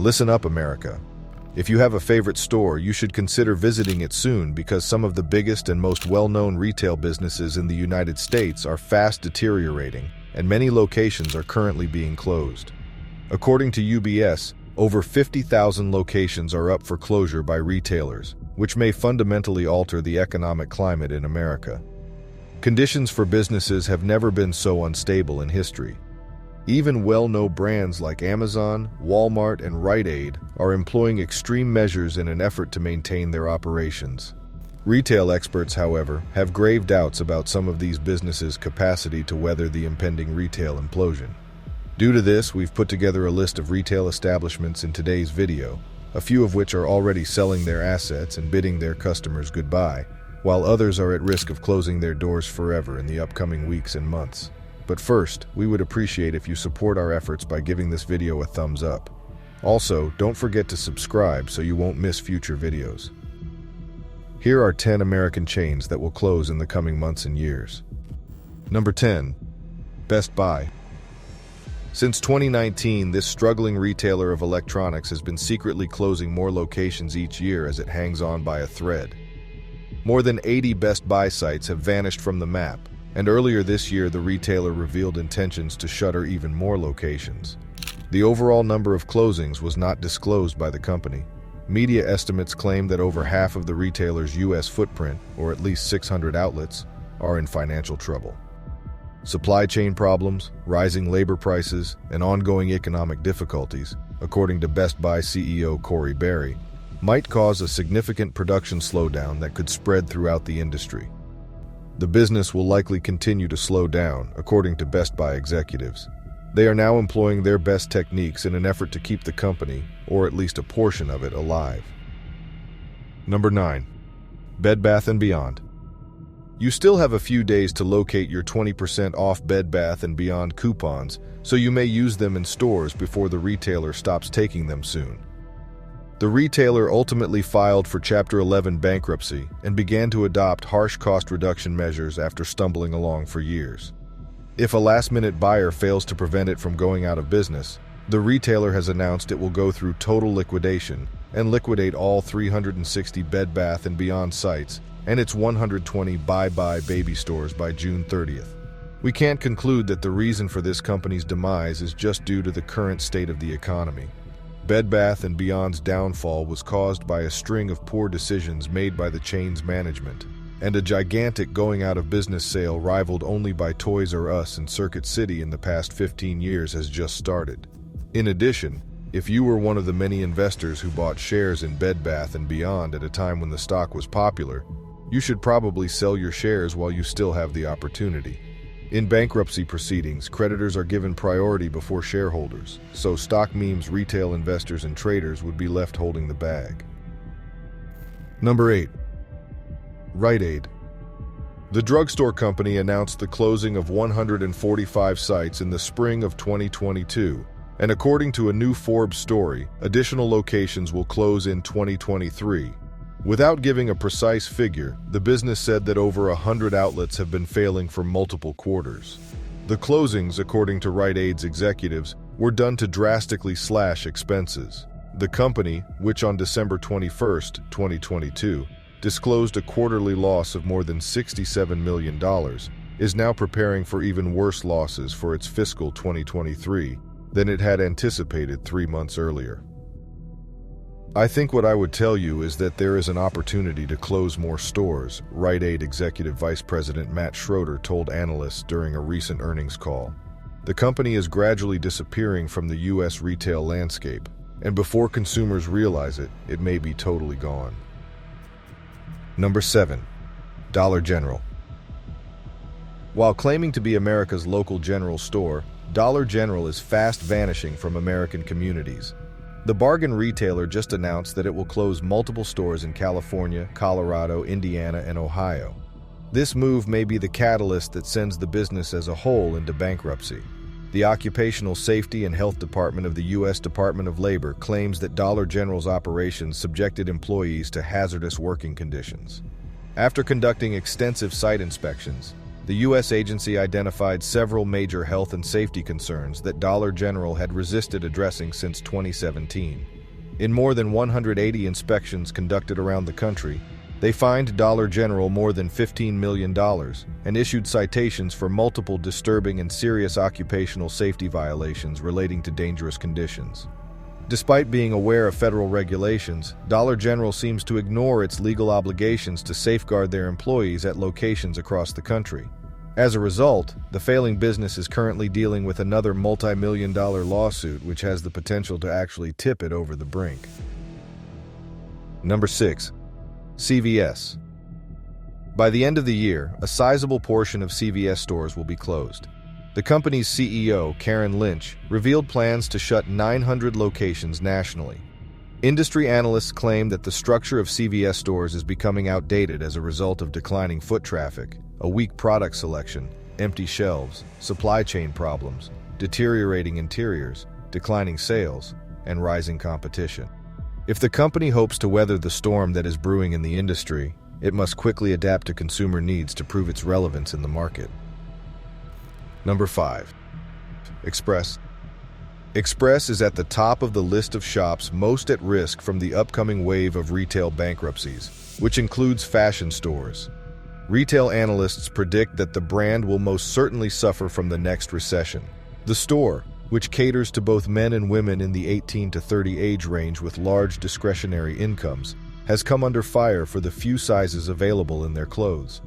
Listen up, America. If you have a favorite store, you should consider visiting it soon because some of the biggest and most well-known retail businesses in the United States are fast deteriorating, and many locations are currently being closed. According to UBS, over 50,000 locations are up for closure by retailers, which may fundamentally alter the economic climate in America. Conditions for businesses have never been so unstable in history. Even well-known brands like Amazon, Walmart, and Rite Aid are employing extreme measures in an effort to maintain their operations. Retail experts, however, have grave doubts about some of these businesses' capacity to weather the impending retail implosion. Due to this, we've put together a list of retail establishments in today's video, a few of which are already selling their assets and bidding their customers goodbye, while others are at risk of closing their doors forever in the upcoming weeks and months. But first, we would appreciate if you support our efforts by giving this video a thumbs up. Also, don't forget to subscribe so you won't miss future videos. Here are 10 American chains that will close in the coming months and years. Number 10. Best Buy. Since 2019, this struggling retailer of electronics has been secretly closing more locations each year as it hangs on by a thread. More than 80 Best Buy sites have vanished from the map, and earlier this year the retailer revealed intentions to shutter even more locations. The overall number of closings was not disclosed by the company. Media estimates claim that over half of the retailer's U.S. footprint, or at least 600 outlets, are in financial trouble. Supply chain problems, rising labor prices, and ongoing economic difficulties, according to Best Buy CEO Corey Berry, might cause a significant production slowdown that could spread throughout the industry. The business will likely continue to slow down, according to Best Buy executives. They are now employing their best techniques in an effort to keep the company, or at least a portion of it, alive. Number 9. Bed Bath & Beyond. You still have a few days to locate your 20% off Bed Bath & Beyond coupons, so you may use them in stores before the retailer stops taking them soon. The retailer ultimately filed for Chapter 11 bankruptcy and began to adopt harsh cost reduction measures after stumbling along for years. If a last-minute buyer fails to prevent it from going out of business, the retailer has announced it will go through total liquidation and liquidate all 360 Bed Bath & Beyond sites and its 120 Bye-Bye Baby stores by June 30th. We can't conclude that the reason for this company's demise is just due to the current state of the economy. Bed Bath & Beyond's downfall was caused by a string of poor decisions made by the chain's management, and a gigantic going-out-of-business sale rivaled only by Toys R Us and Circuit City in the past 15 years has just started. In addition, if you were one of the many investors who bought shares in Bed Bath & Beyond at a time when the stock was popular, you should probably sell your shares while you still have the opportunity. In bankruptcy proceedings, creditors are given priority before shareholders, so stock memes retail investors and traders would be left holding the bag. Number 8. Rite Aid. The drugstore company announced the closing of 145 sites in the spring of 2022, and according to a new Forbes story, additional locations will close in 2023. Without giving a precise figure, the business said that over 100 outlets have been failing for multiple quarters. The closings, according to Rite Aid's executives, were done to drastically slash expenses. The company, which on December 21, 2022, disclosed a quarterly loss of more than $67 million, is now preparing for even worse losses for its fiscal 2023 than it had anticipated 3 months earlier. I think what I would tell you is that there is an opportunity to close more stores, Rite Aid Executive Vice President Matt Schroeder told analysts during a recent earnings call. The company is gradually disappearing from the U.S. retail landscape, and before consumers realize it, it may be totally gone. Number 7. Dollar General. While claiming to be America's local general store, Dollar General is fast vanishing from American communities. The bargain retailer just announced that it will close multiple stores in California, Colorado, Indiana, and Ohio. This move may be the catalyst that sends the business as a whole into bankruptcy. The Occupational Safety and Health Department of the U.S. Department of Labor claims that Dollar General's operations subjected employees to hazardous working conditions. After conducting extensive site inspections, The U.S. agency identified several major health and safety concerns that Dollar General had resisted addressing since 2017. In more than 180 inspections conducted around the country, they fined Dollar General more than $15 million and issued citations for multiple disturbing and serious occupational safety violations relating to dangerous conditions. Despite being aware of federal regulations, Dollar General seems to ignore its legal obligations to safeguard their employees at locations across the country. As a result, the failing business is currently dealing with another multi-million-dollar lawsuit which has the potential to actually tip it over the brink. Number 6. CVS. By the end of the year, a sizable portion of CVS stores will be closed. The company's CEO, Karen Lynch, revealed plans to shut 900 locations nationally. Industry analysts claim that the structure of CVS stores is becoming outdated as a result of declining foot traffic, a weak product selection, empty shelves, supply chain problems, deteriorating interiors, declining sales, and rising competition. If the company hopes to weather the storm that is brewing in the industry, it must quickly adapt to consumer needs to prove its relevance in the market. Number 5. Express. Express is at the top of the list of shops most at risk from the upcoming wave of retail bankruptcies, which includes fashion stores. Retail analysts predict that the brand will most certainly suffer from the next recession. The store, which caters to both men and women in the 18 to 30 age range with large discretionary incomes, has come under fire for the few sizes available in their clothes.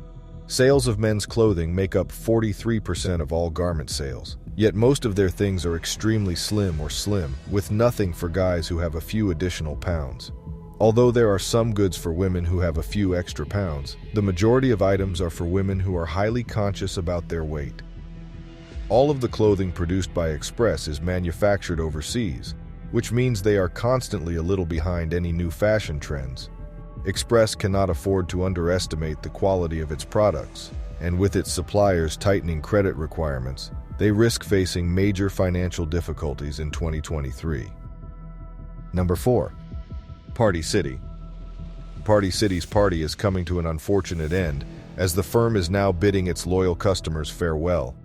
Sales of men's clothing make up 43% of all garment sales, yet most of their things are extremely slim or slim, with nothing for guys who have a few additional pounds. Although there are some goods for women who have a few extra pounds, the majority of items are for women who are highly conscious about their weight. All of the clothing produced by Express is manufactured overseas, which means they are constantly a little behind any new fashion trends. Express cannot afford to underestimate the quality of its products, and with its suppliers tightening credit requirements, they risk facing major financial difficulties in 2023. Number 4. Party City. Party City's party is coming to an unfortunate end, as the firm is now bidding its loyal customers farewell.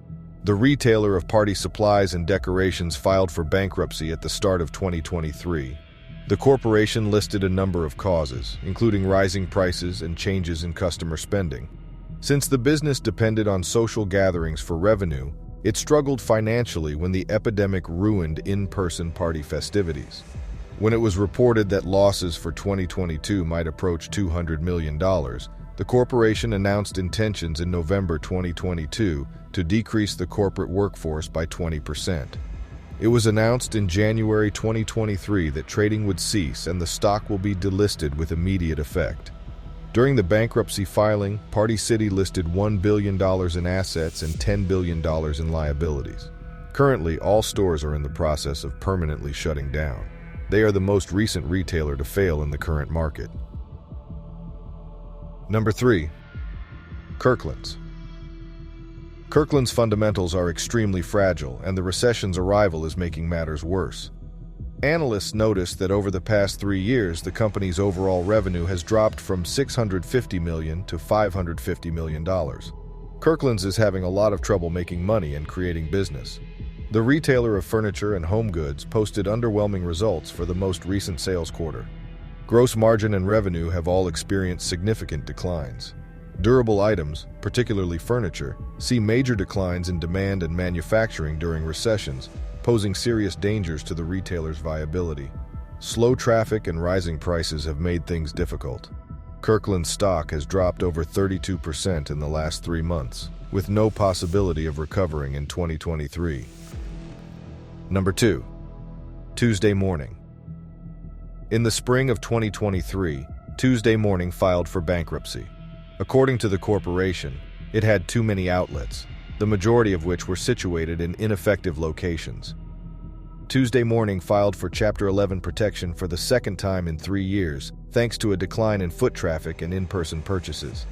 The retailer of party supplies and decorations filed for bankruptcy at the start of 2023. The corporation listed a number of causes, including rising prices and changes in customer spending. Since the business depended on social gatherings for revenue, it struggled financially when the epidemic ruined in-person party festivities. When it was reported that losses for 2022 might approach $200 million, the corporation announced intentions in November 2022 to decrease the corporate workforce by 20%. It was announced in January 2023 that trading would cease and the stock will be delisted with immediate effect. During the bankruptcy filing, Party City listed $1 billion in assets and $10 billion in liabilities. Currently, all stores are in the process of permanently shutting down. They are the most recent retailer to fail in the current market. Number 3. Kirkland's. Kirkland's fundamentals are extremely fragile, and the recession's arrival is making matters worse. Analysts noticed that over the past 3 years, the company's overall revenue has dropped from $650 million to $550 million. Kirkland's is having a lot of trouble making money and creating business. The retailer of furniture and home goods posted underwhelming results for the most recent sales quarter. Gross margin and revenue have all experienced significant declines. Durable items, particularly furniture, see major declines in demand and manufacturing during recessions, posing serious dangers to the retailer's viability. Slow traffic and rising prices have made things difficult. Kirkland's stock has dropped over 32% in the last 3 months, with no possibility of recovering in 2023. Number 2. Tuesday Morning. In the spring of 2023, Tuesday Morning filed for bankruptcy. According to the corporation, it had too many outlets, the majority of which were situated in ineffective locations. Tuesday Morning filed for Chapter 11 protection for the second time in 3 years, thanks to a decline in foot traffic and in-person purchases.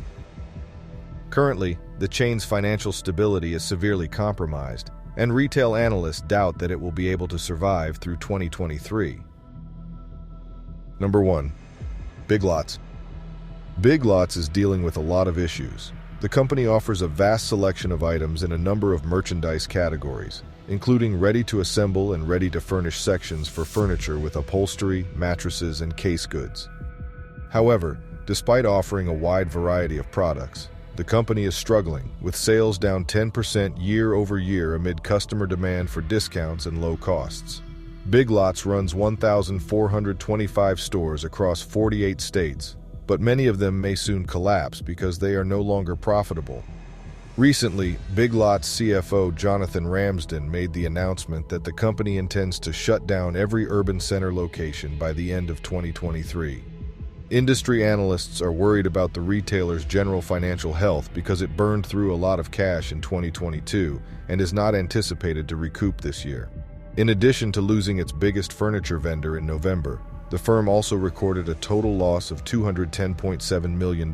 Currently, the chain's financial stability is severely compromised, and retail analysts doubt that it will be able to survive through 2023. Number 1. Big Lots. Big Lots is dealing with a lot of issues. The company offers a vast selection of items in a number of merchandise categories, including ready-to-assemble and ready-to-furnish sections for furniture with upholstery, mattresses, and case goods. However, despite offering a wide variety of products, the company is struggling, with sales down 10% year-over-year amid customer demand for discounts and low costs. Big Lots runs 1,425 stores across 48 states, but many of them may soon collapse because they are no longer profitable. Recently, Big Lots CFO Jonathan Ramsden made the announcement that the company intends to shut down every urban center location by the end of 2023. Industry analysts are worried about the retailer's general financial health because it burned through a lot of cash in 2022 and is not anticipated to recoup this year. In addition to losing its biggest furniture vendor in November, the firm also recorded a total loss of $210.7 million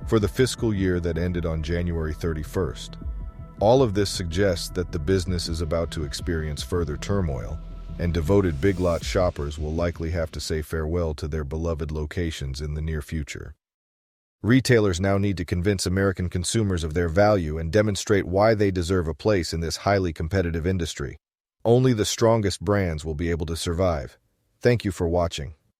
for the fiscal year that ended on January 31st. All of this suggests that the business is about to experience further turmoil, and devoted Big Lots shoppers will likely have to say farewell to their beloved locations in the near future. Retailers now need to convince American consumers of their value and demonstrate why they deserve a place in this highly competitive industry. Only the strongest brands will be able to survive. Thank you for watching.